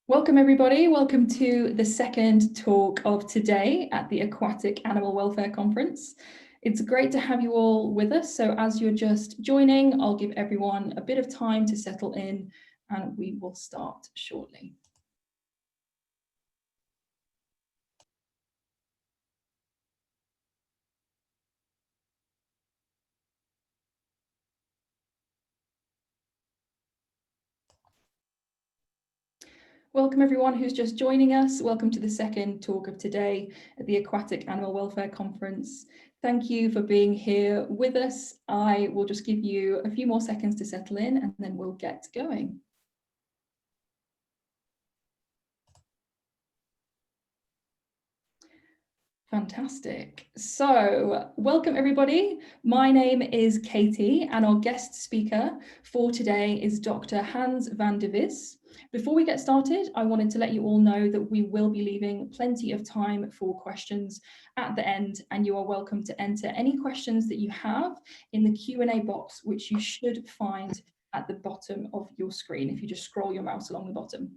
Welcome everybody, welcome to the second talk of today at the Aquatic Animal Welfare Conference. It's great to have you all with us, so as you're just joining, I'll give everyone a bit of time to settle in and we will start shortly. Welcome everyone who's just joining us. Welcome to the second talk of today at the Aquatic Animal Welfare Conference. Thank you for being here with us. I will just give you a few more seconds to settle in and then we'll get going. Fantastic. So welcome everybody. My name is Katie and our guest speaker for today is Dr. Hans van der Vis. Before we get started, I wanted to let you all know that we will be leaving plenty of time for questions at the end, and you are welcome to enter any questions that you have in the Q&A box, which you should find at the bottom of your screen if you just scroll your mouse along the bottom.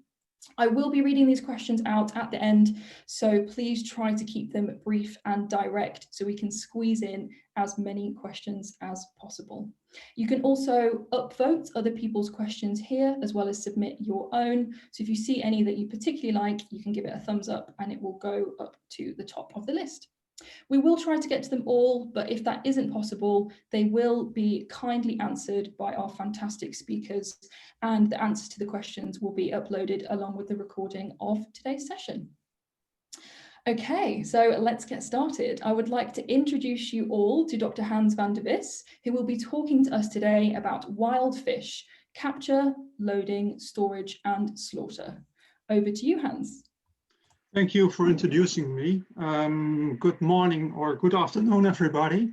I will be reading these questions out at the end, so please try to keep them brief and direct so we can squeeze in as many questions as possible. You can also upvote other people's questions here as well as submit your own. So if you see any that you particularly like, you can give it a thumbs up and it will go up to the top of the list. We will try to get to them all, but if that isn't possible, they will be kindly answered by our fantastic speakers, and the answers to the questions will be uploaded along with the recording of today's session. Okay, so let's get started. I would like to introduce you all to Dr. Hans van der Vis, who will be talking to us today about wild fish, capture, loading, storage, and slaughter. Over to you, Hans. Thank you for introducing me. Good morning or good afternoon, everybody.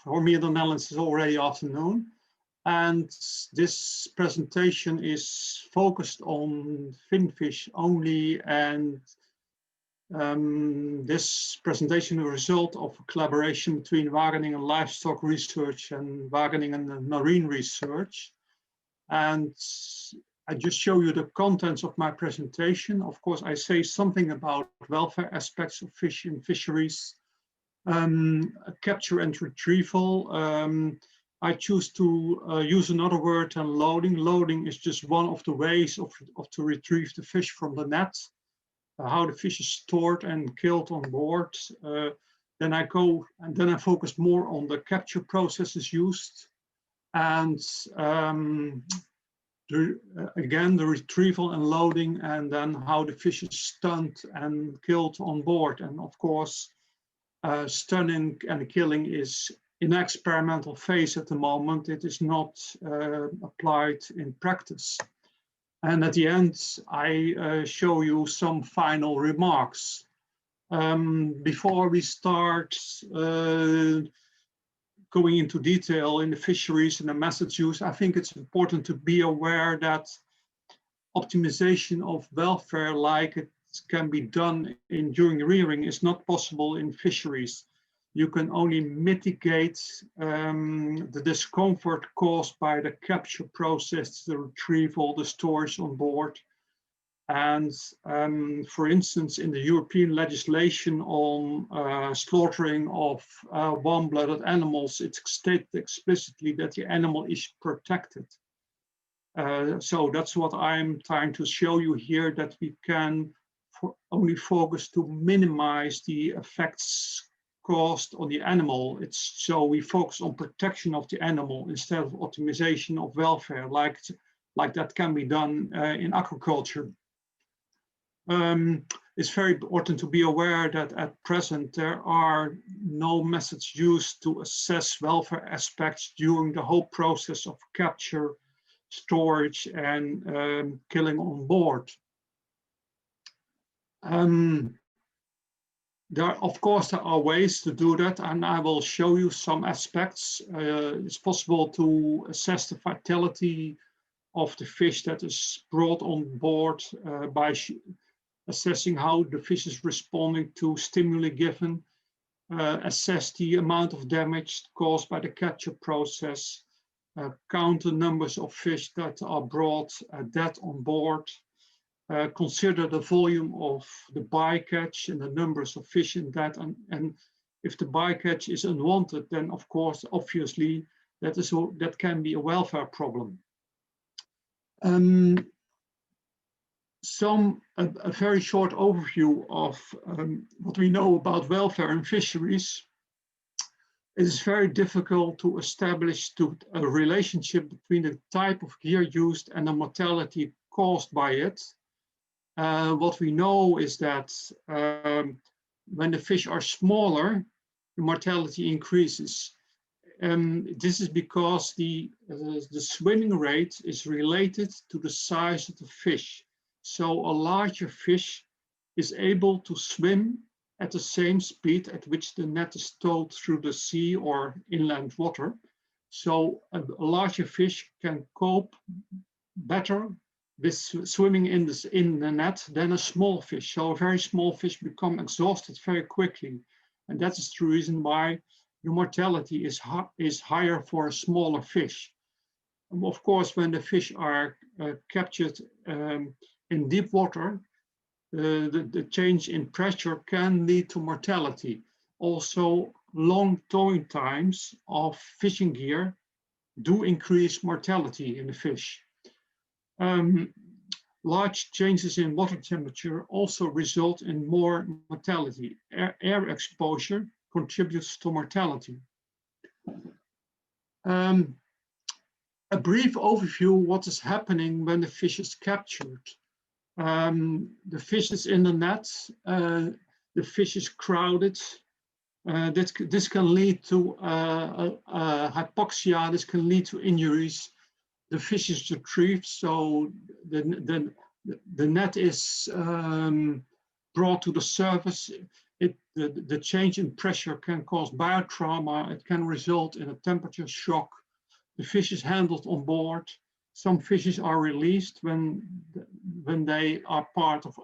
For me in the Netherlands, it's already afternoon. And this presentation is focused on finfish only. And this presentation is a result of a collaboration between Wageningen Livestock Research and Wageningen Marine Research. And I just show you the contents of my presentation. Of course, I say something about welfare aspects of fish in fisheries, capture and retrieval. I choose to use another word than loading. Loading is just one of the ways to retrieve the fish from the net, how the fish is stored and killed on board. Then I focus more on the capture processes used. And again, the retrieval and loading, and then how the fish is stunned and killed on board. And of course, stunning and killing is in experimental phase at the moment. It is not applied in practice. And at the end, I show you some final remarks. Before we start going into detail in the fisheries and the methods used, I think it's important to be aware that optimization of welfare like it can be done during rearing is not possible in fisheries. You can only mitigate the discomfort caused by the capture process, the retrieval, the storage on board. And for instance, in the European legislation on slaughtering of warm-blooded animals, it's stated explicitly that the animal is protected. So that's what I'm trying to show you here, that we can only focus to minimize the effects caused on the animal. So we focus on protection of the animal instead of optimization of welfare, like that can be done in aquaculture. It's very important to be aware that at present there are no methods used to assess welfare aspects during the whole process of capture, storage, and killing on board. Of course, there are ways to do that, and I will show you some aspects. It's possible to assess the vitality of the fish that is brought on board by assessing how the fish is responding to stimuli given, assess the amount of damage caused by the capture process, count the numbers of fish that are brought dead on board, consider the volume of the bycatch and the numbers of fish in that. And if the bycatch is unwanted, then of course, obviously, that can be a welfare problem. A very short overview of what we know about welfare in fisheries. It is very difficult to establish a relationship between the type of gear used and the mortality caused by it. What we know is that when the fish are smaller, the mortality increases. This is because the swimming rate is related to the size of the fish. So a larger fish is able to swim at the same speed at which the net is towed through the sea or inland water. So a larger fish can cope better with swimming in the net than a small fish. So a very small fish become exhausted very quickly. And that is the reason why the mortality is higher for a smaller fish. Of course, when the fish are captured in deep water, the change in pressure can lead to mortality. Also, long towing times of fishing gear do increase mortality in the fish. Large changes in water temperature also result in more mortality. Air exposure contributes to mortality. A brief overview of what is happening when the fish is captured. The fish is in the net, the fish is crowded. This can lead to hypoxia, this can lead to injuries. The fish is retrieved, so the net is brought to the surface. The change in pressure can cause biotrauma. It can result in a temperature shock. The fish is handled on board. Some fishes are released when they are part of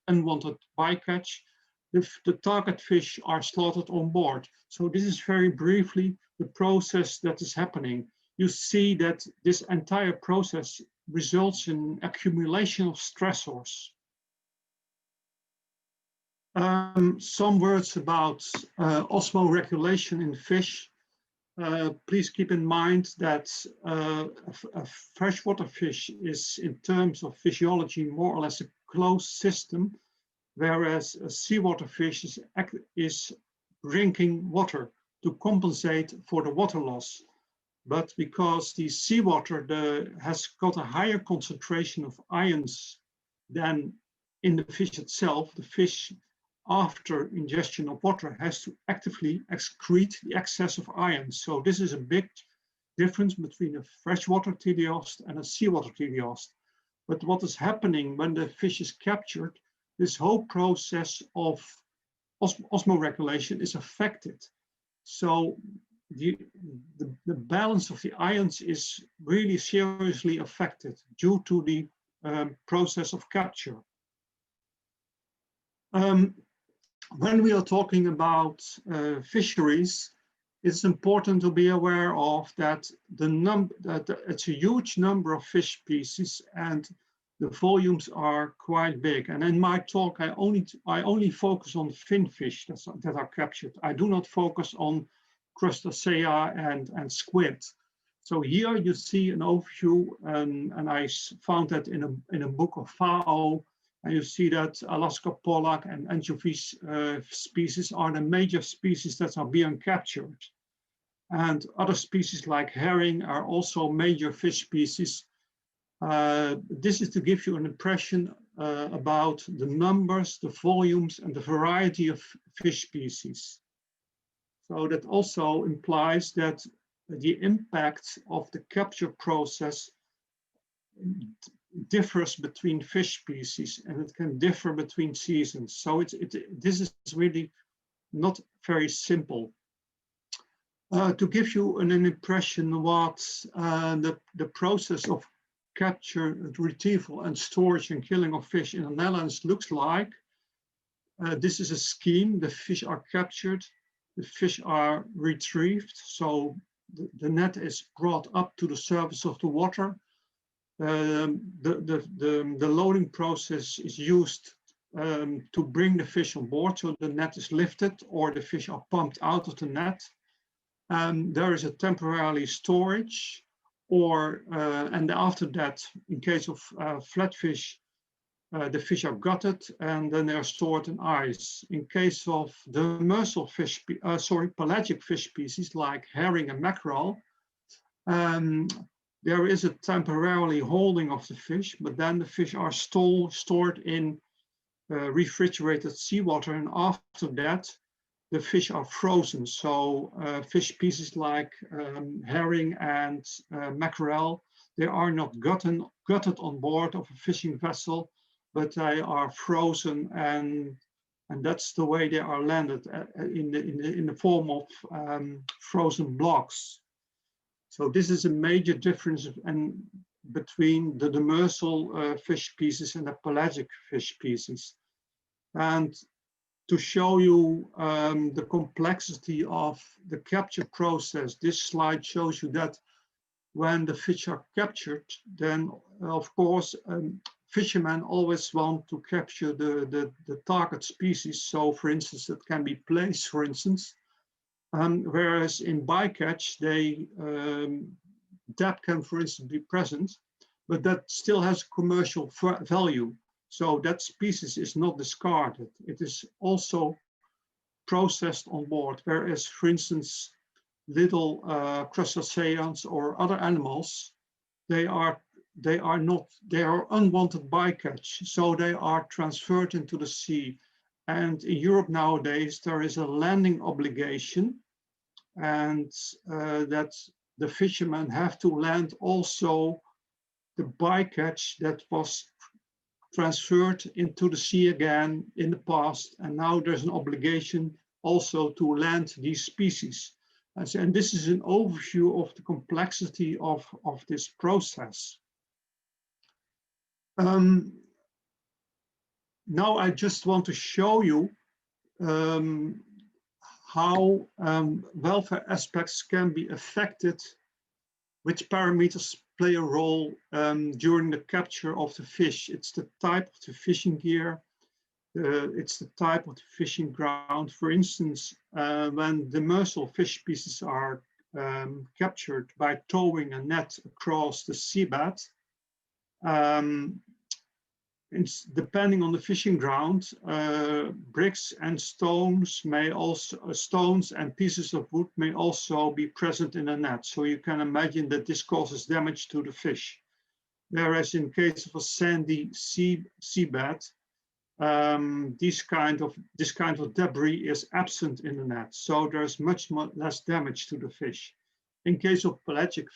unwanted bycatch. The target fish are slaughtered on board. So this is very briefly the process that is happening. You see that this entire process results in accumulation of stressors. Some words about osmoregulation in fish. Please keep in mind that a freshwater fish is, in terms of physiology, more or less a closed system, whereas a seawater fish is drinking water to compensate for the water loss. But because the seawater has got a higher concentration of ions than in the fish itself, the fish, after ingestion of water, has to actively excrete the excess of ions. So this is a big difference between a freshwater teleost and a seawater teleost. But what is happening when the fish is captured, this whole process of osmoregulation is affected. So the balance of the ions is really seriously affected due to the process of capture. When we are talking about fisheries, it's important to be aware of that it's a huge number of fish species and the volumes are quite big. And in my talk, I only focus on fin fish that are captured. I do not focus on crustacea and squid. So here you see an overview, and I found that in a book of FAO. And you see that Alaska pollock and anchovy species are the major species that are being captured. And other species like herring are also major fish species. This is to give you an impression about the numbers, the volumes, and the variety of fish species. So that also implies that the impact of the capture process differs between fish species, and it can differ between seasons. So this is really not very simple. To give you an impression what the process of capture, retrieval, and storage and killing of fish in the Netherlands looks like, this is a scheme. The fish are captured, the fish are retrieved, so the net is brought up to the surface of the water. The loading process is used to bring the fish on board, so the net is lifted or the fish are pumped out of the net. There is a temporary storage, and after that, in case of flatfish, the fish are gutted and then they are stored in ice. In case of demersal fish, pelagic fish species like herring and mackerel, there is a temporarily holding of the fish, but then the fish are stored in refrigerated seawater, and after that, the fish are frozen. So fish species like herring and mackerel, they are not gutted on board of a fishing vessel, but they are frozen, and that's the way they are landed in the form of frozen blocks. So this is a major difference between the demersal fish species and the pelagic fish species. And to show you the complexity of the capture process, this slide shows you that when the fish are captured, then of course fishermen always want to capture the target species. So for instance, that can be plaice, for instance. Whereas in bycatch, that can, for instance, be present, but that still has commercial value. So that species is not discarded. It is also processed on board. Whereas, for instance, little crustaceans or other animals, they are unwanted bycatch, so they are transferred into the sea. And in Europe nowadays, there is a landing obligation, and that the fishermen have to land also the bycatch that was transferred into the sea again in the past, and now there's an obligation also to land these species. And this is an overview of the complexity of this process. Now I just want to show you how welfare aspects can be affected, which parameters play a role during the capture of the fish. It's the type of the fishing gear, it's the type of the fishing ground. For instance, when demersal fish species are captured by towing a net across the seabed, depending on the fishing ground, bricks and stones and pieces of wood may also be present in the net. So you can imagine that this causes damage to the fish. Whereas in case of a sandy seabed, this kind of debris is absent in the net. So there's much less damage to the fish. In case of pelagic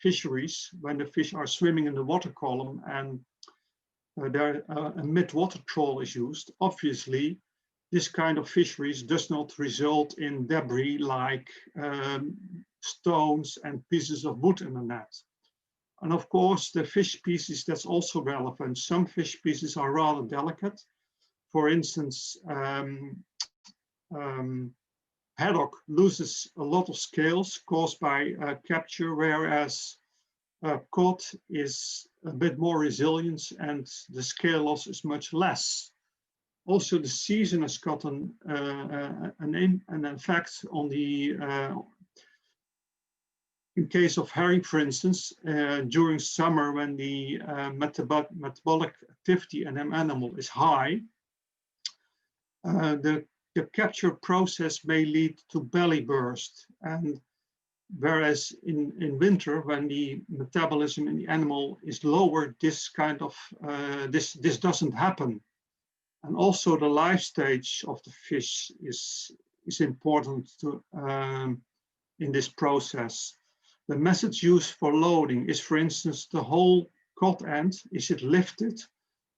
fisheries, when the fish are swimming in the water column and a mid-water trawl is used, obviously this kind of fisheries does not result in debris like stones and pieces of wood in the net. And of course, the fish species, that's also relevant. Some fish species are rather delicate. For instance, haddock loses a lot of scales caused by capture, whereas cod is a bit more resilient and the scale loss is much less. Also, the season has got an effect on the, in case of herring, for instance, during summer when the metabolic activity in an animal is high, the capture process may lead to belly burst. And whereas in winter, when the metabolism in the animal is lower, this doesn't happen. And also the life stage of the fish is important to in this process. The methods used for loading is, for instance, the whole cod end. Is it lifted?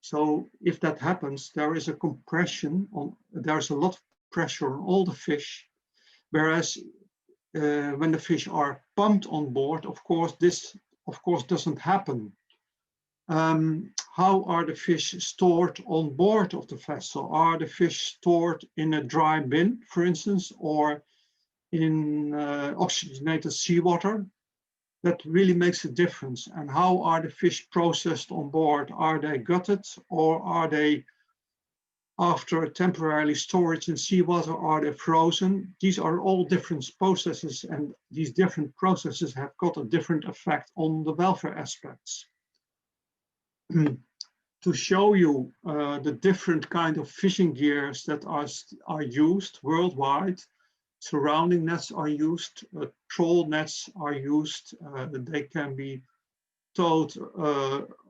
So if that happens, there is a compression there's a lot of pressure on all the fish. Whereas when the fish are pumped on board, of course, this doesn't happen. How are the fish stored on board of the vessel? Are the fish stored in a dry bin, for instance, or in oxygenated seawater? that really makes a difference. And how are the fish processed on board? Are they gutted, or are they, after temporarily storage in seawater, are they frozen? These are all different processes, and these different processes have got a different effect on the welfare aspects. To show you the different kind of fishing gears that are used worldwide, surrounding nets are used, trawl nets are used. They can be towed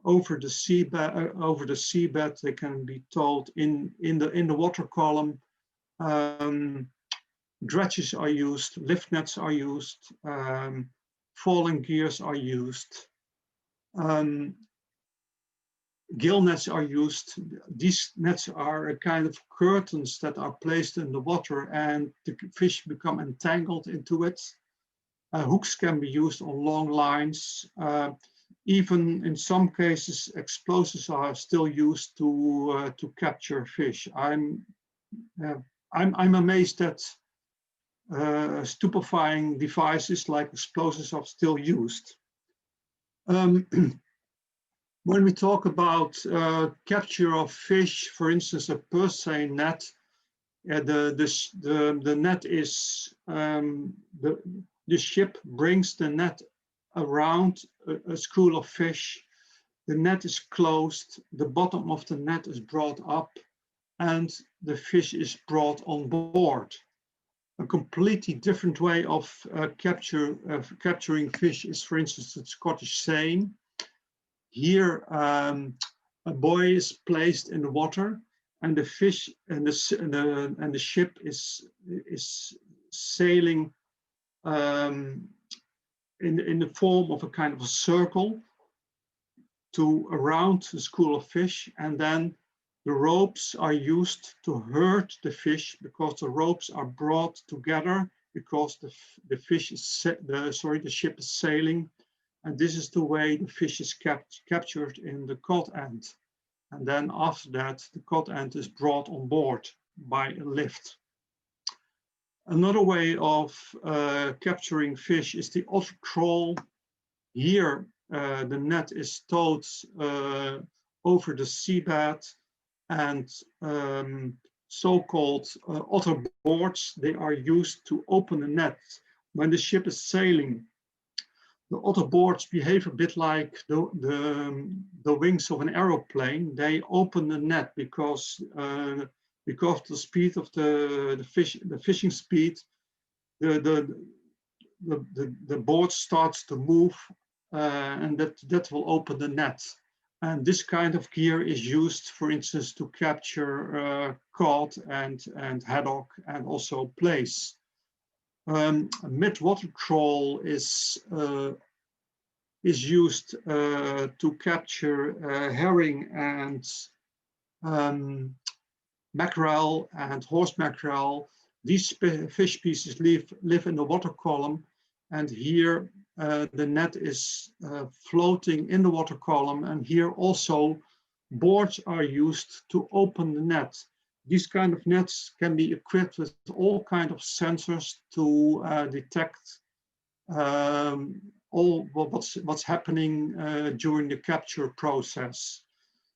over the seabed. They can be towed in the water column. Dredges are used, lift nets are used, falling gears are used. Gill nets are used. These nets are a kind of curtains that are placed in the water, and the fish become entangled into it. Hooks can be used on long lines. Even in some cases, explosives are still used to capture fish. I'm amazed that stupefying devices like explosives are still used. When we talk about capture of fish, for instance, a purse seine net, the net is, the ship brings the net around a school of fish. The net is closed, the bottom of the net is brought up, and the fish is brought on board. A completely different way of capturing fish is, for instance, the Scottish seine. Here, a buoy is placed in the water, and the fish and the ship is sailing in the form of a kind of a circle around the school of fish, and then the ropes are used to herd the fish, because the ropes are brought together because the ship is sailing. And this is the way the fish is captured in the codend. And then after that, the codend is brought on board by a lift. Another way of capturing fish is the otter trawl. Here, the net is towed over the seabed, and so-called otter boards, they are used to open the net. When the ship is sailing, the otter boards behave a bit like the wings of an aeroplane. They open the net because the speed of the fishing speed, the board starts to move, and that will open the net. And this kind of gear is used, for instance, to capture cod and haddock, and also plaice. Mid-water trawl is used to capture herring and mackerel and horse mackerel. These fish species live in the water column, and here the net is floating in the water column, and here also boards are used to open the net. These kind of nets can be equipped with all kinds of sensors to detect what's happening during the capture process.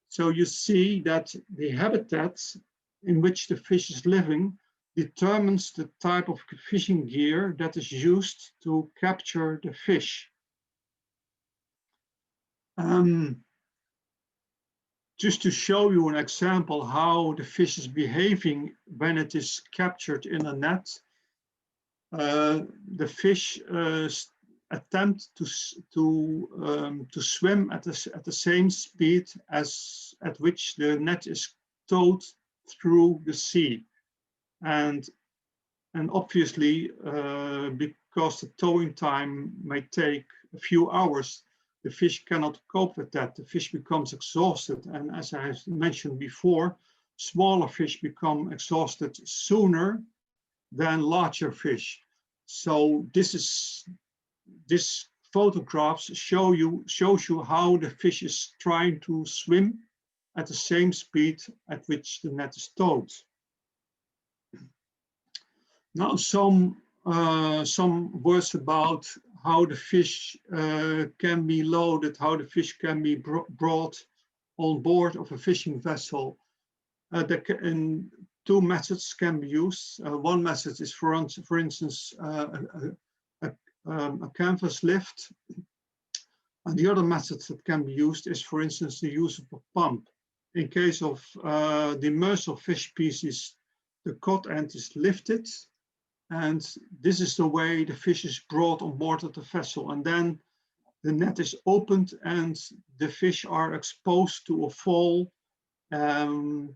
So you see that the habitat in which the fish is living determines the type of fishing gear that is used to capture the fish. Just to show you an example how the fish is behaving when it is captured in a net, the fish attempt to swim at the same speed at which the net is towed through the sea, and obviously because the towing time may take a few hours, the fish cannot cope with that. The fish becomes exhausted, and as I mentioned before, smaller fish become exhausted sooner than larger fish. So this photographs shows you how the fish is trying to swim at the same speed at which the net is towed. Now some words about how the fish can be loaded, how the fish can be brought on board of a fishing vessel. And two methods can be used. One method is, for instance, a canvas lift. And the other method that can be used is, for instance, the use of a pump. In case of demersal fish species, the cod end is lifted, and this is the way the fish is brought on board of the vessel. And then the net is opened and the fish are exposed to a fall, and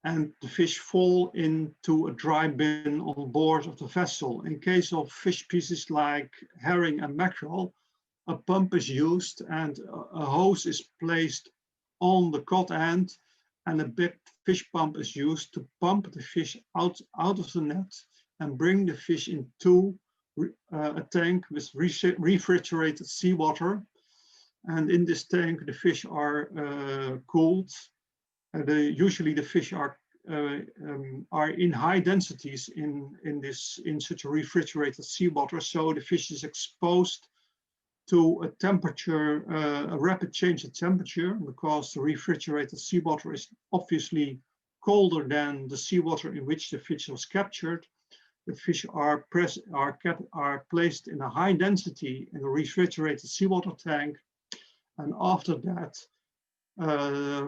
the fish fall into a dry bin on board of the vessel. In case of fish species like herring and mackerel, a pump is used and a hose is placed on the cod end, and a big fish pump is used to pump the fish out of the net and bring the fish into a tank with refrigerated seawater. And in this tank, the fish are cooled. Usually the fish are in high densities in such a refrigerated seawater, so the fish is exposed to a temperature, a rapid change in temperature, because the refrigerated seawater is obviously colder than the seawater in which the fish was captured. The fish are placed in a high density in a refrigerated seawater tank, and after that,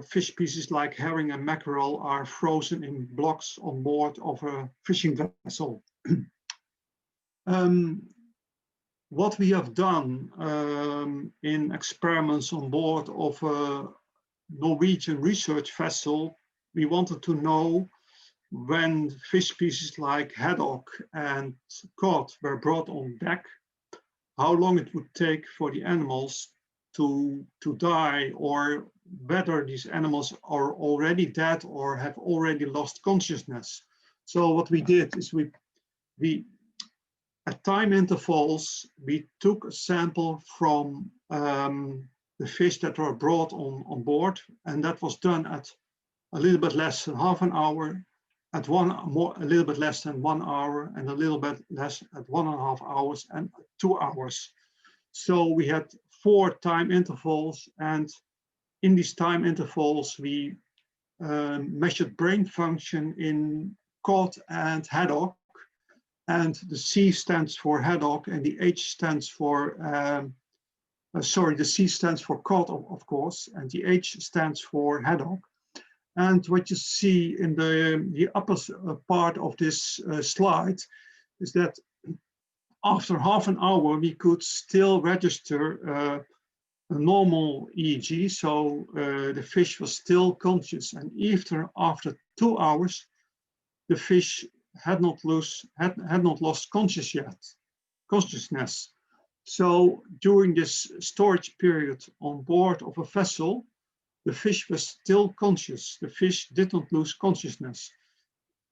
fish species like herring and mackerel are frozen in blocks on board of a fishing vessel. What we have done in experiments on board of a Norwegian research vessel, we wanted to know when fish species like haddock and cod were brought on deck, how long it would take for the animals to die, or whether these animals are already dead or have already lost consciousness. So what we did is we at time intervals, we took a sample from the fish that were brought on board, and that was done at a little bit less than half an hour, at a little bit less than 1 hour, and a little bit less at 1.5 hours, and 2 hours. So we had 4 time intervals, and in these time intervals, we measured brain function in cod and haddock. And the C stands for haddock, and the H stands for, the C stands for cod, of course, and the H stands for haddock. And what you see in the upper part of this slide is that after half an hour, we could still register a normal EEG, so the fish was still conscious. And after 2 hours, the fish had not lost consciousness. So during this storage period on board of a vessel, the fish was still conscious. The fish did not lose consciousness.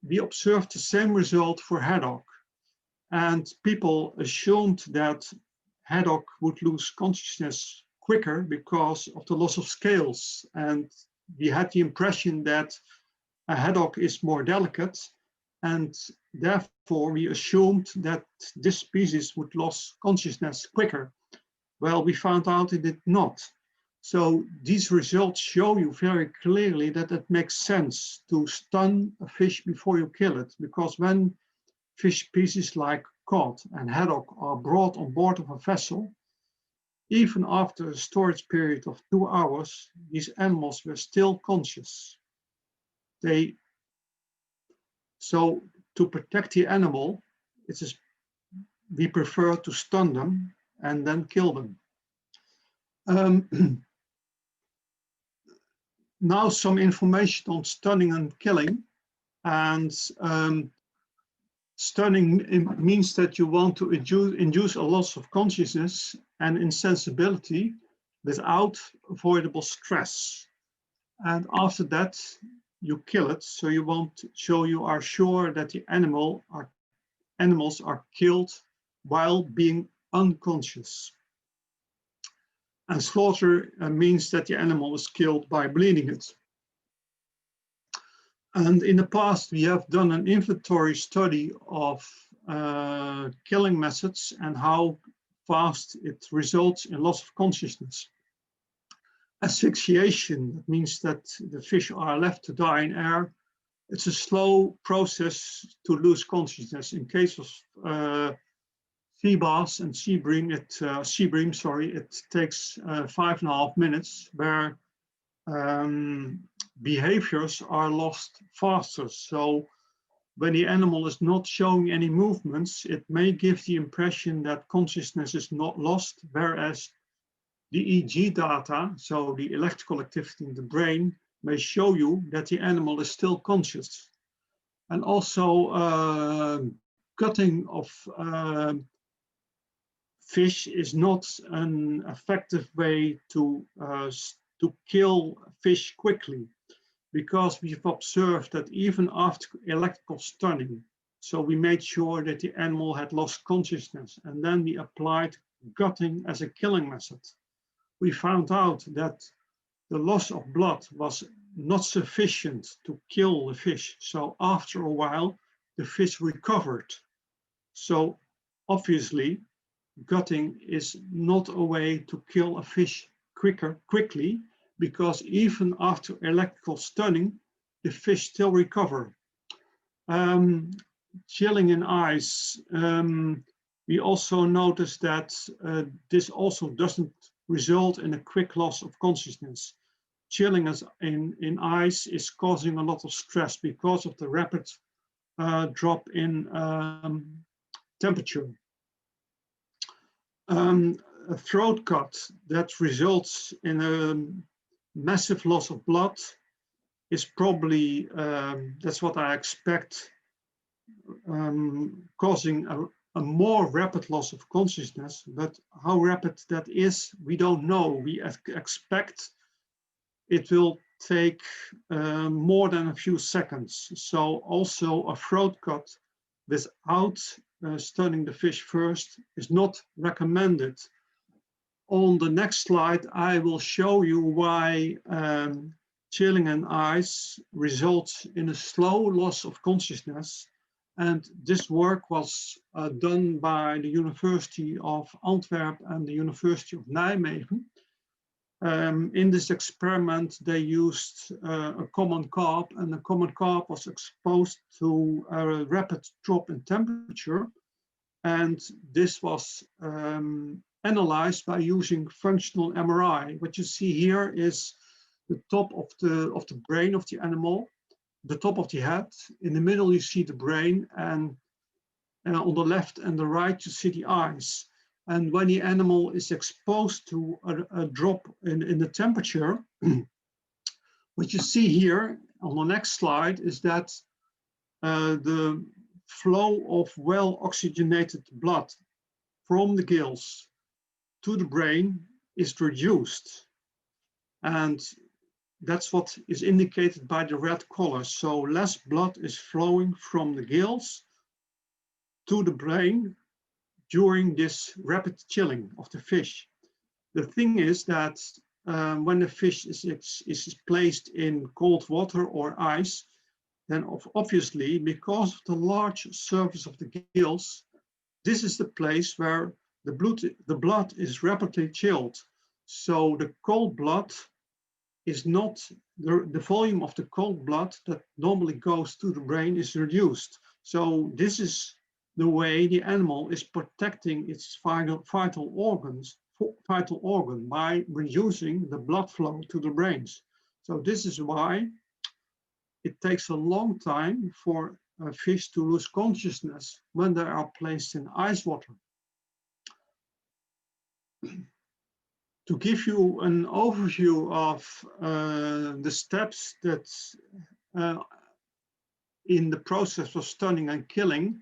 We observed the same result for haddock, and people assumed that haddock would lose consciousness quicker because of the loss of scales. And we had the impression that a haddock is more delicate, and therefore we assumed that this species would lose consciousness quicker. Well, we found out it did not. So these results show you very clearly that it makes sense to stun a fish before you kill it, because when fish species like cod and haddock are brought on board of a vessel, even after a storage period of 2 hours, these animals were still conscious. So to protect the animal, we prefer to stun them and then kill them. Now some information on stunning and killing. And stunning means that you want to induce a loss of consciousness and insensibility without avoidable stress. And after that, you kill it, so you are sure that the animals are killed while being unconscious. And slaughter means that the animal was killed by bleeding it. And in the past, we have done an inventory study of killing methods and how fast, it results in loss of consciousness. Asphyxiation, that means that the fish are left to die in air. It's a slow process to lose consciousness. In case of sea bass and sea bream, it takes 5.5 minutes, where behaviors are lost faster. So when the animal is not showing any movements, it may give the impression that consciousness is not lost, whereas the EEG data, so the electrical activity in the brain, may show you that the animal is still conscious. And also cutting of fish is not an effective way to kill fish quickly, because we've observed that even after electrical stunning, so we made sure that the animal had lost consciousness, and then we applied gutting as a killing method. We found out that the loss of blood was not sufficient to kill the fish. So after a while, the fish recovered. So obviously, gutting is not a way to kill a fish quickly, because even after electrical stunning, the fish still recover. Chilling in ice. We also noticed that this also doesn't result in a quick loss of consciousness. Chilling in ice is causing a lot of stress because of the rapid drop in temperature. A throat cut that results in a massive loss of blood is probably, that's what I expect, causing a more rapid loss of consciousness. But how rapid that is, we don't know. We expect it will take more than a few seconds. So also a throat cut without stunning the fish first is not recommended. On the next slide, I will show you why chilling in ice results in a slow loss of consciousness. And this work was done by the University of Antwerp and the University of Nijmegen. In this experiment, they used a common carp, and the common carp was exposed to a rapid drop in temperature. And this was analyzed by using functional MRI. What you see here is the top of the brain of the animal, the top of the head. In the middle, you see the brain, and on the left and the right, you see the eyes. And when the animal is exposed to a drop in the temperature, what you see here on the next slide is that the flow of well-oxygenated blood from the gills to the brain is reduced. And that's what is indicated by the red color. So less blood is flowing from the gills to the brain during this rapid chilling of the fish. The thing is that when the fish is placed in cold water or ice, then obviously, because of the large surface of the gills, this is the place where the blood is rapidly chilled. So the cold blood is not, the volume of the cold blood that normally goes to the brain is reduced. So this is the way the animal is protecting its vital organ by reducing the blood flow to the brains. So this is why it takes a long time for a fish to lose consciousness when they are placed in ice water. To give you an overview of the steps that in the process of stunning and killing,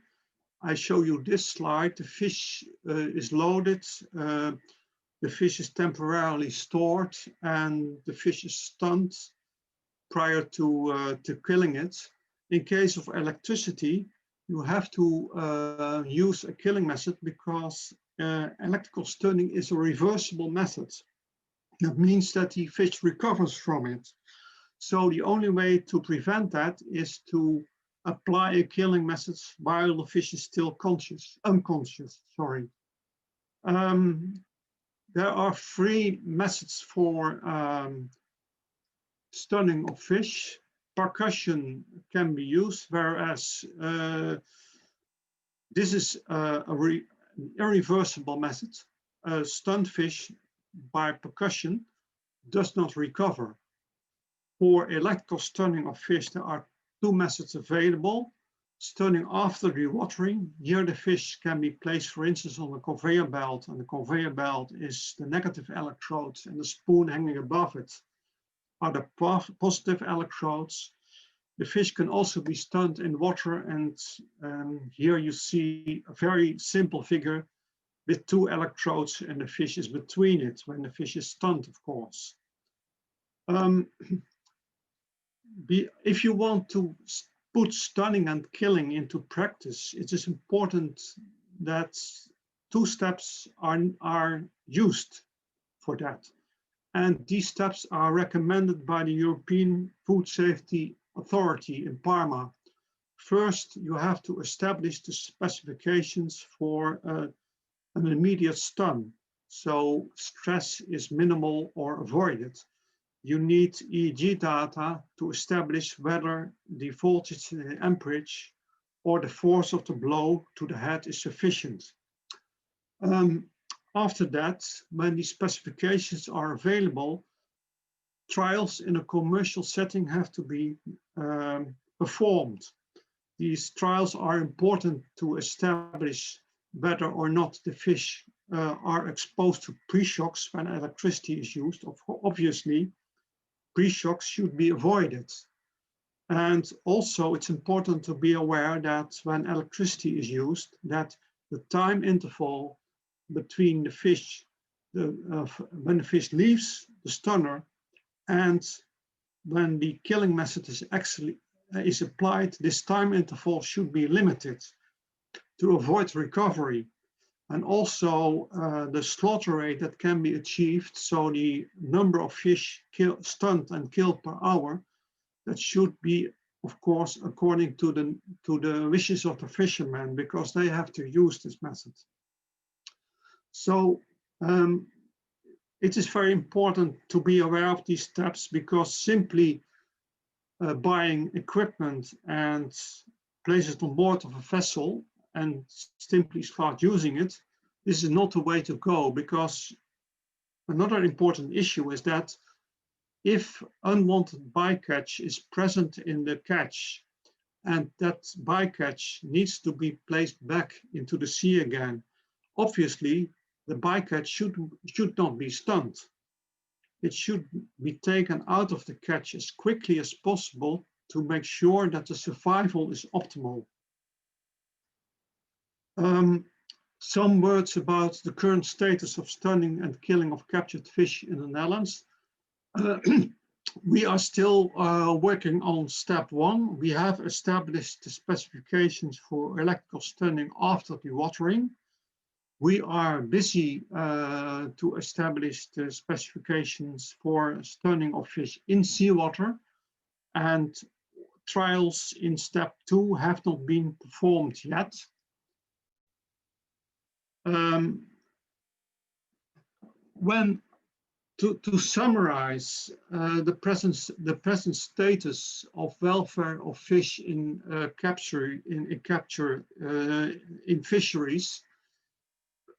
I show you this slide. The fish is loaded, the fish is temporarily stored, and the fish is stunned prior to killing it. In case of electricity, you have to use a killing method because electrical stunning is a reversible method. That means that the fish recovers from it. So the only way to prevent that is to apply a killing method while the fish is still unconscious. There are three methods for stunning of fish. Percussion can be used, whereas this is an irreversible method. A stunned fish by percussion does not recover. For electrical stunning of fish, there are two methods available. Stunning after dewatering. Here the fish can be placed, for instance, on a conveyor belt, and the conveyor belt is the negative electrodes, and the spoon hanging above it are the positive electrodes. The fish can also be stunned in water, and here you see a very simple figure with two electrodes, and the fish is between it when the fish is stunned, of course. If you want to put stunning and killing into practice, it is important that two steps are used for that. And these steps are recommended by the European Food Safety Authority in Parma. First, you have to establish the specifications for an immediate stun, so stress is minimal or avoided. You need EEG data to establish whether the voltage in the amperage or the force of the blow to the head is sufficient. After that, when the specifications are available, trials in a commercial setting have to be performed. These trials are important to establish whether or not the fish are exposed to pre-shocks when electricity is used. Obviously, pre-shocks should be avoided. And also it's important to be aware that when electricity is used, that the time interval between the fish, when the fish leaves the stunner and when the killing method is applied, this time interval should be limited to avoid recovery. And also the slaughter rate that can be achieved, so the number of fish stunned and killed per hour, that should be, of course, according to the wishes of the fishermen, because they have to use this method. So it is very important to be aware of these steps, because simply buying equipment and place it on board of a vessel and simply start using it, this is not the way to go, because another important issue is that if unwanted bycatch is present in the catch and that bycatch needs to be placed back into the sea again, obviously the bycatch should not be stunned. It should be taken out of the catch as quickly as possible to make sure that the survival is optimal. Some words about the current status of stunning and killing of captured fish in the Netherlands. We are still working on step one. We have established the specifications for electrical stunning after dewatering. We are busy to establish the specifications for stunning of fish in seawater, and trials in step two have not been performed yet. To summarize the present status of welfare of fish in capture in fisheries,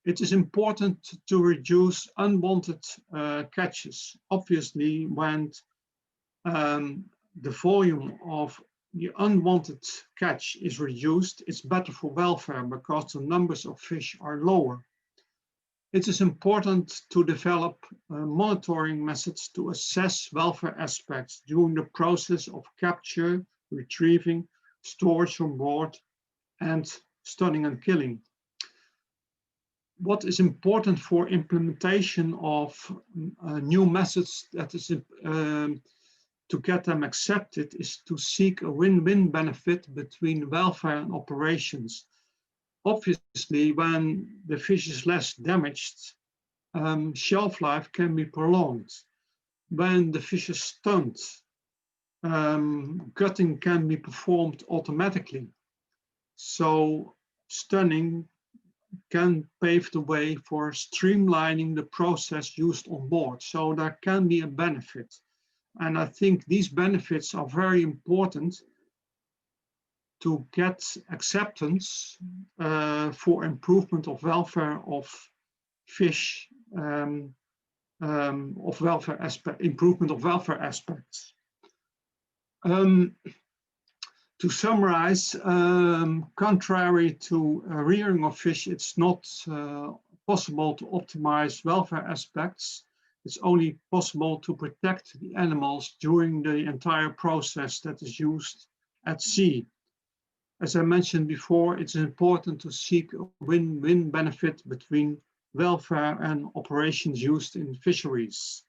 it is important to reduce unwanted catches. Obviously, when the volume of the unwanted catch is reduced, it's better for welfare because the numbers of fish are lower. It is important to develop monitoring methods to assess welfare aspects during the process of capture, retrieving, storage on board, and stunning and killing. What is important for implementation of new methods, that is to get them accepted, is to seek a win-win benefit between welfare and operations. Obviously, when the fish is less damaged, shelf life can be prolonged. When the fish is stunned, gutting can be performed automatically. So stunning can pave the way for streamlining the process used on board. So there can be a benefit. And I think these benefits are very important to get acceptance for improvement of welfare of fish, of welfare aspect, improvement of welfare aspects. To summarize, contrary to rearing of fish, it's not possible to optimize welfare aspects. It's only possible to protect the animals during the entire process that is used at sea. As I mentioned before, it's important to seek a win-win benefit between welfare and operations used in fisheries.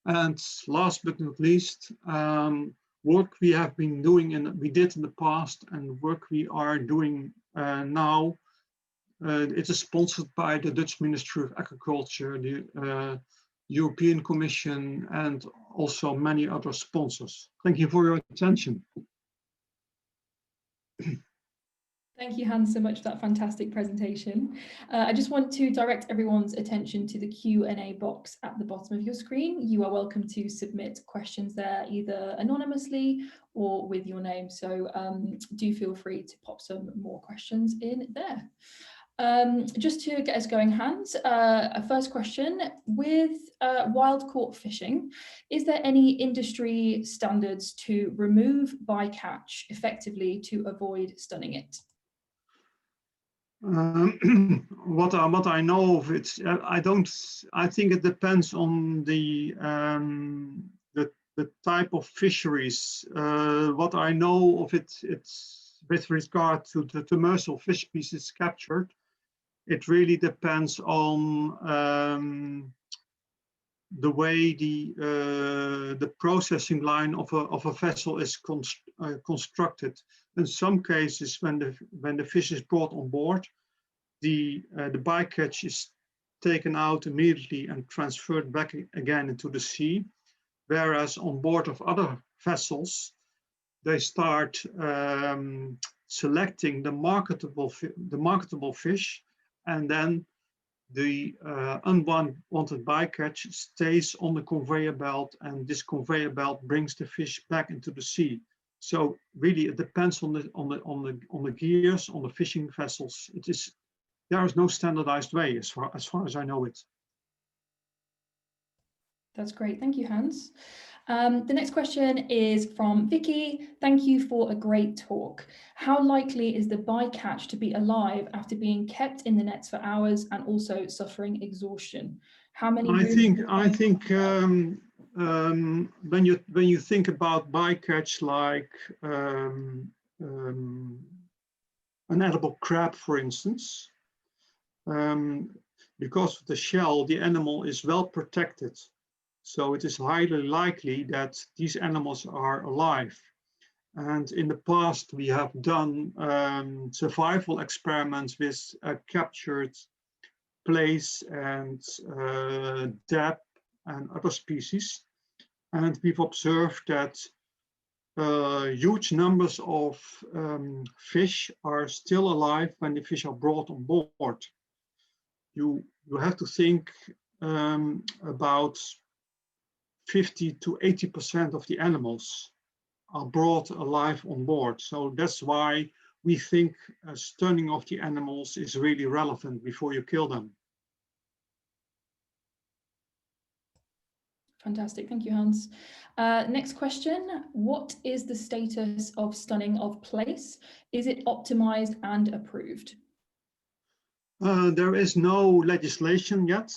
And last but not least, work we have been doing and we did in the past and work we are doing now, it is sponsored by the Dutch Ministry of Agriculture, the European Commission, and also many other sponsors. Thank you for your attention. Thank you, Hans, so much for that fantastic presentation. I just want to direct everyone's attention to the Q&A box at the bottom of your screen. You are welcome to submit questions there, either anonymously or with your name. So do feel free to pop some more questions in there. Just to get us going, Hans, a first question. With wild caught fishing, is there any industry standards to remove bycatch effectively to avoid stunning it? What I know of it, I think it depends on the type of fisheries. What I know of it, it's with regard to the commercial fish species captured. It really depends on the way the processing line of a vessel is constructed. In some cases, when the fish is brought on board, the bycatch is taken out immediately and transferred back again into the sea. Whereas on board of other vessels, they start selecting the marketable fish, and then the unwanted bycatch stays on the conveyor belt, and this conveyor belt brings the fish back into the sea. So really, it depends on the gears on the fishing vessels. There is no standardized way as far as I know it. That's great. Thank you, Hans. The next question is from Vicky. Thank you for a great talk. How likely is the bycatch to be alive after being kept in the nets for hours and also suffering exhaustion? How many? I think when you think about bycatch, like an edible crab, for instance, because of the shell, the animal is well protected. So it is highly likely that these animals are alive. And in the past, we have done survival experiments with captured plaice and dab and other species. And we've observed that huge numbers of fish are still alive when the fish are brought on board. You have to think about 50 to 80% of the animals are brought alive on board. So that's why we think stunning of the animals is really relevant before you kill them. Fantastic, thank you, Hans. Next question, what is the status of stunning of plaice? Is it optimized and approved? There is no legislation yet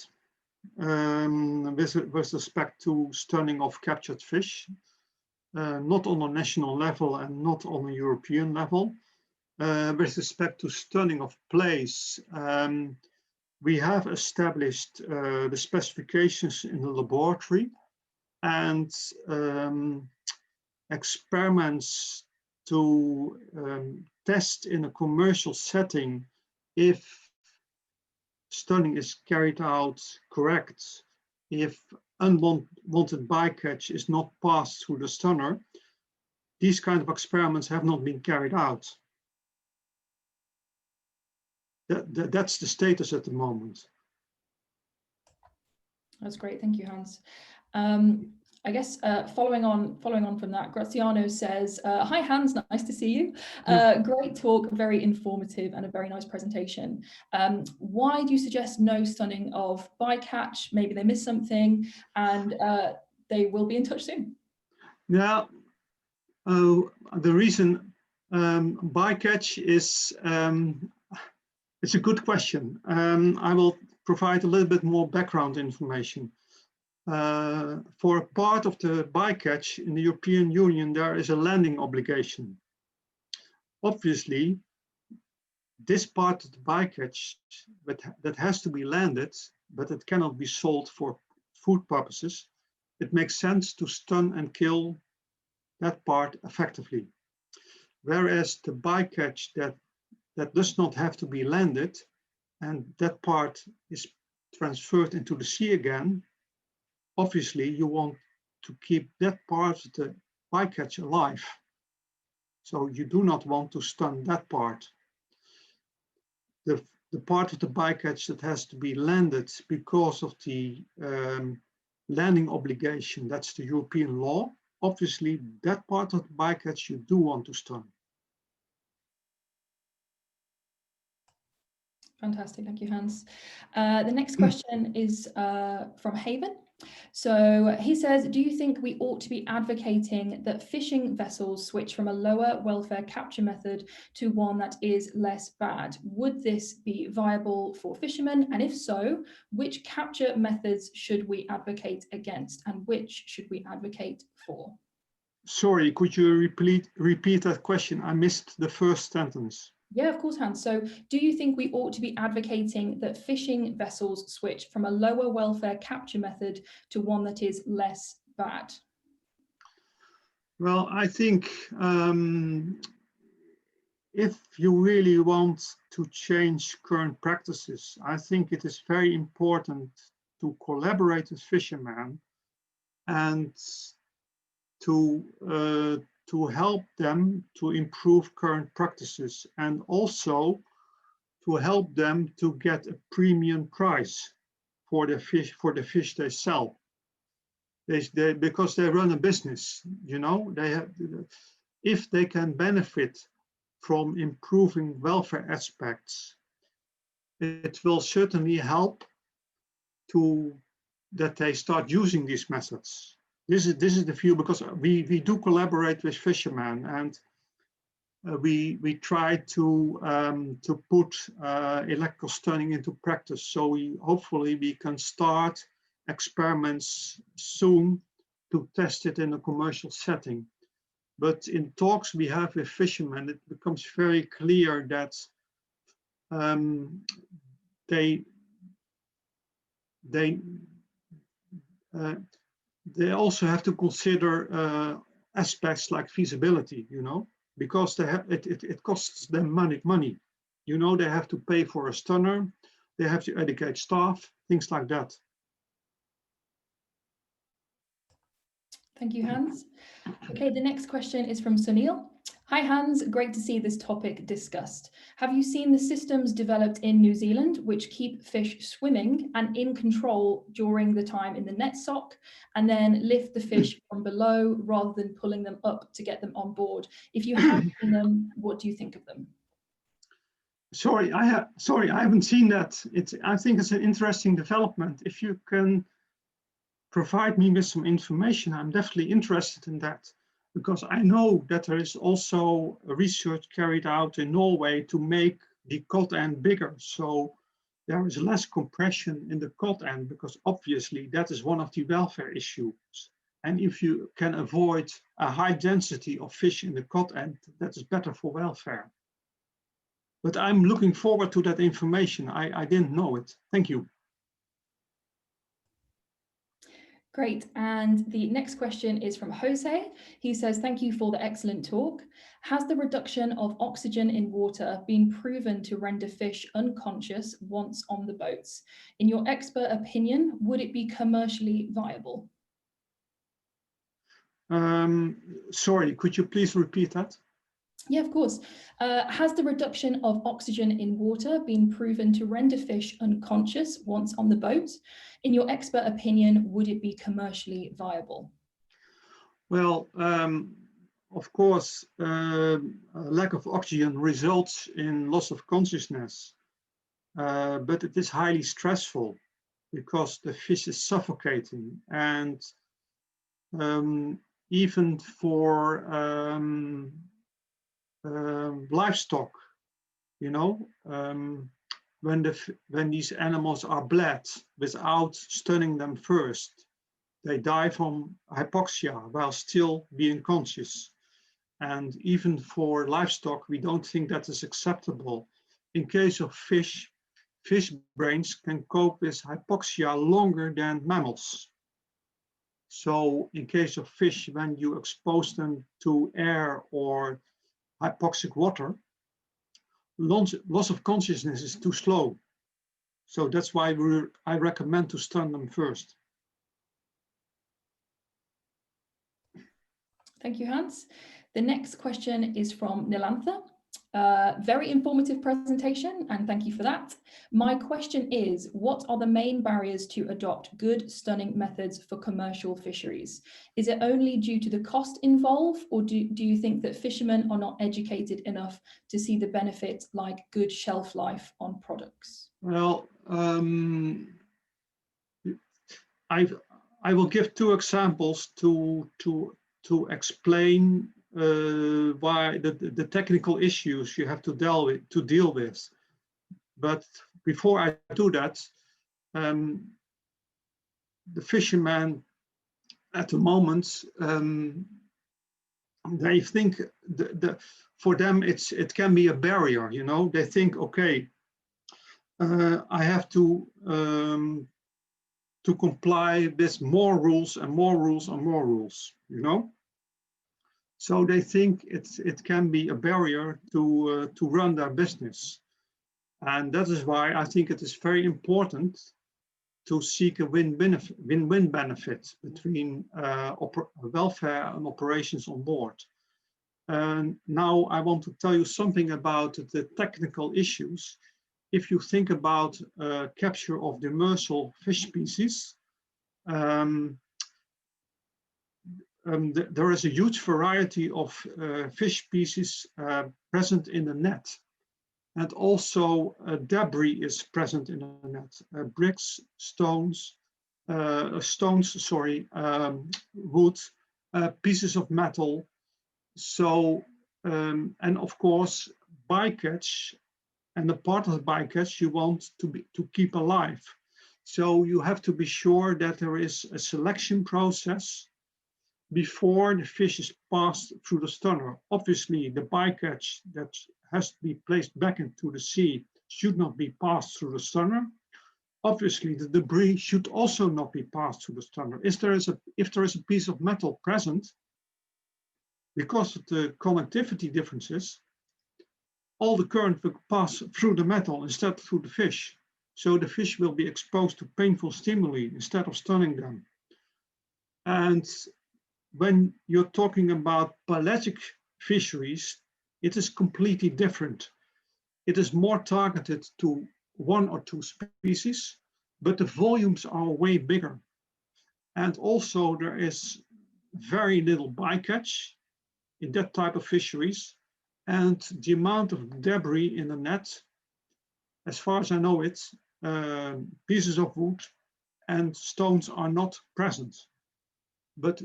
with respect to stunning of captured fish, not on a national level and not on a European level. With respect to stunning of plaice, we have established the specifications in the laboratory, and experiments to test in a commercial setting if stunning is carried out correct, if unwanted bycatch is not passed through the stunner. These kind of experiments have not been carried out. that's the status at the moment. That's great, thank you, Hans. I guess following on from that, Graziano says, "Hi Hans, nice to see you. Great talk, very informative, and a very nice presentation. Why do you suggest no stunning of bycatch? Maybe they missed something, and they will be in touch soon." Yeah, the reason bycatch is it's a good question. I will provide a little bit more background information. For a part of the bycatch in the European Union, there is a landing obligation. Obviously, this part of the bycatch that has to be landed, but it cannot be sold for food purposes, it makes sense to stun and kill that part effectively. Whereas the bycatch that does not have to be landed and that part is transferred into the sea again, obviously you want to keep that part of the bycatch alive. So you do not want to stun that part. The part of the bycatch that has to be landed because of the landing obligation, that's the European law, obviously that part of the bycatch you do want to stun. Fantastic, thank you, Hans. The next question is from Haven. So he says, "Do you think we ought to be advocating that fishing vessels switch from a lower welfare capture method to one that is less bad? Would this be viable for fishermen? And if so, which capture methods should we advocate against and which should we advocate for?" Sorry, could you repeat that question? I missed the first sentence. Yeah, of course, Hans. So do you think we ought to be advocating that fishing vessels switch from a lower welfare capture method to one that is less bad? Well, I think if you really want to change current practices, I think it is very important to collaborate with fishermen and to help them to improve current practices and also to help them to get a premium price for the fish they sell. Because they run a business, you know, if they can benefit from improving welfare aspects, it will certainly help that they start using these methods. This is the view, because we do collaborate with fishermen, and we try to put electrical stunning into practice. So hopefully we can start experiments soon to test it in a commercial setting. But in talks we have with fishermen, it becomes very clear that they also have to consider aspects like feasibility, you know, because it costs them money. You know, they have to pay for a stunner, they have to educate staff, things like that. Thank you, Hans. Okay, the next question is from Sunil. "Hi Hans, great to see this topic discussed. Have you seen the systems developed in New Zealand which keep fish swimming and in control during the time in the net sock and then lift the fish from below rather than pulling them up to get them on board? If you have seen them, what do you think of them?" Sorry, I haven't seen that. I think it's an interesting development. If you can provide me with some information, I'm definitely interested in that, because I know that there is also a research carried out in Norway to make the codend bigger. So there is less compression in the codend, because obviously that is one of the welfare issues. And if you can avoid a high density of fish in the codend, that is better for welfare. But I'm looking forward to that information. I didn't know it. Thank you. Great. And the next question is from Jose. He says, "Thank you for the excellent talk. Has the reduction of oxygen in water been proven to render fish unconscious once on the boats? In your expert opinion, would it be commercially viable?" Sorry, could you please repeat that? Yeah, of course. Has the reduction of oxygen in water been proven to render fish unconscious once on the boat? In your expert opinion, would it be commercially viable? Well, of course, a lack of oxygen results in loss of consciousness, but it is highly stressful because the fish is suffocating. And even for livestock, you know, when these animals are bled without stunning them first, they die from hypoxia while still being conscious. And even for livestock, we don't think that is acceptable. In case of fish, fish brains can cope with hypoxia longer than mammals. So in case of fish, when you expose them to air or hypoxic water, loss of consciousness is too slow. So that's why I recommend to stun them first. Thank you, Hans. The next question is from Nilantha. Very informative presentation, and thank you for that. My question is, what are the main barriers to adopt good stunning methods for commercial fisheries? Is it only due to the cost involved, or do you think that fishermen are not educated enough to see the benefits like good shelf life on products? Well, I will give two examples to explain why the technical issues you have to deal with. But before I do that, the fishermen at the moment, they think for them it can be a barrier. You know, they think, okay, I have to comply with more rules and more rules and more rules. You know. So they think it can be a barrier to run their business. And that is why I think it is very important to seek a win-win benefit between welfare and operations on board. And now I want to tell you something about the technical issues. If you think about capture of demersal fish species, there is a huge variety of fish species present in the net. And also debris is present in the net. Bricks, wood, pieces of metal. So, and of course, bycatch, and the part of the bycatch you want to keep alive. So you have to be sure that there is a selection process before the fish is passed through the stunner. Obviously, the bycatch that has to be placed back into the sea should not be passed through the stunner. Obviously, the debris should also not be passed through the stunner. If there is a piece of metal present, because of the conductivity differences, all the current will pass through the metal instead of through the fish. So the fish will be exposed to painful stimuli instead of stunning them. And when you're talking about pelagic fisheries, it is completely different. It is more targeted to one or two species, but the volumes are way bigger. And also there is very little bycatch in that type of fisheries. And the amount of debris in the net, as far as I know it, pieces of wood and stones are not present. But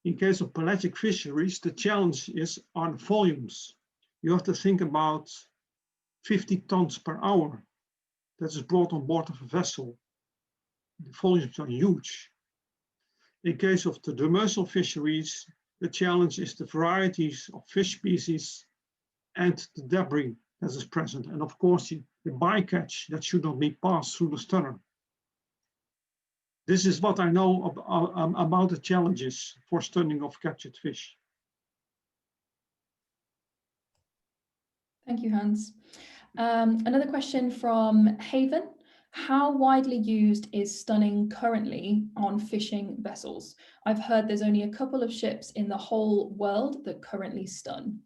in case of pelagic fisheries, the challenge is on volumes. You have to think about 50 tons per hour that is brought on board of a vessel. The volumes are huge. In case of the demersal fisheries, the challenge is the varieties of fish species and the debris that is present. And of course, the bycatch that should not be passed through the stunner. This is what I know about the challenges for stunning of captured fish. Thank you, Hans. Another question from Haven. How widely used is stunning currently on fishing vessels? I've heard there's only a couple of ships in the whole world that currently stun.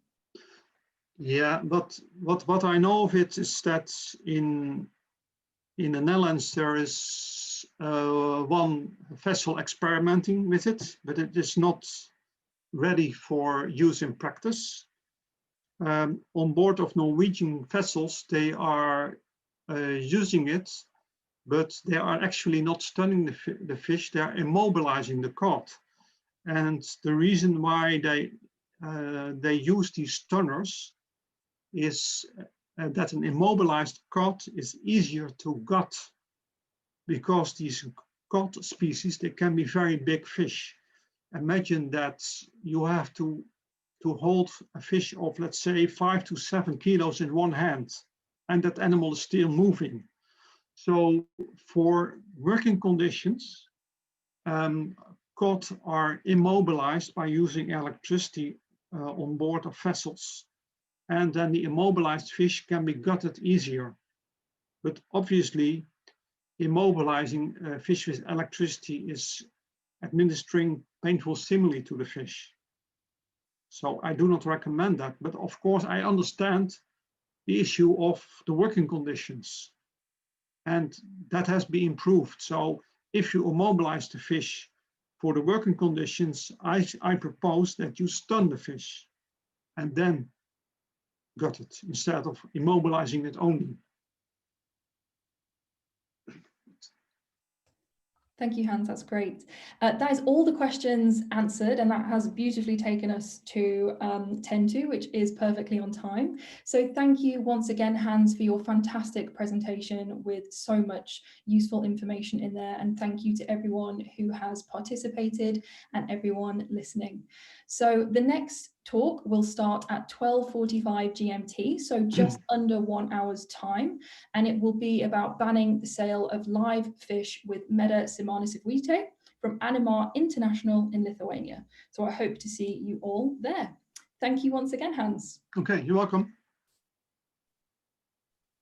Yeah, but what I know of it is that in the Netherlands there is one vessel experimenting with it, but it is not ready for use in practice. On board of Norwegian vessels, they are using it, but they are actually not stunning the fish, they are immobilizing the cod. And the reason why they use these stunners is that an immobilized cod is easier to gut, because these cod species, they can be very big fish. Imagine that you have to hold a fish of, let's say, 5 to 7 kilos in one hand, and that animal is still moving. So for working conditions, cod are immobilized by using electricity on board of vessels. And then the immobilized fish can be gutted easier. But obviously, immobilizing fish with electricity is administering painful stimuli to the fish. So I do not recommend that. But of course, I understand the issue of the working conditions. And that has been improved. So if you immobilize the fish for the working conditions, I propose that you stun the fish and then gut it instead of immobilizing it only. Thank you, Hans, that's great. That is all the questions answered, and that has beautifully taken us to 10 to, which is perfectly on time. So thank you once again, Hans, for your fantastic presentation with so much useful information in there. And thank you to everyone who has participated and everyone listening. So the next talk will start at 12:45 GMT, so just under 1 hour's time, and it will be about banning the sale of live fish with Meda simanis vitae from Animar International in Lithuania. So I hope to see you all there. Thank you once again, Hans. Okay, you're welcome.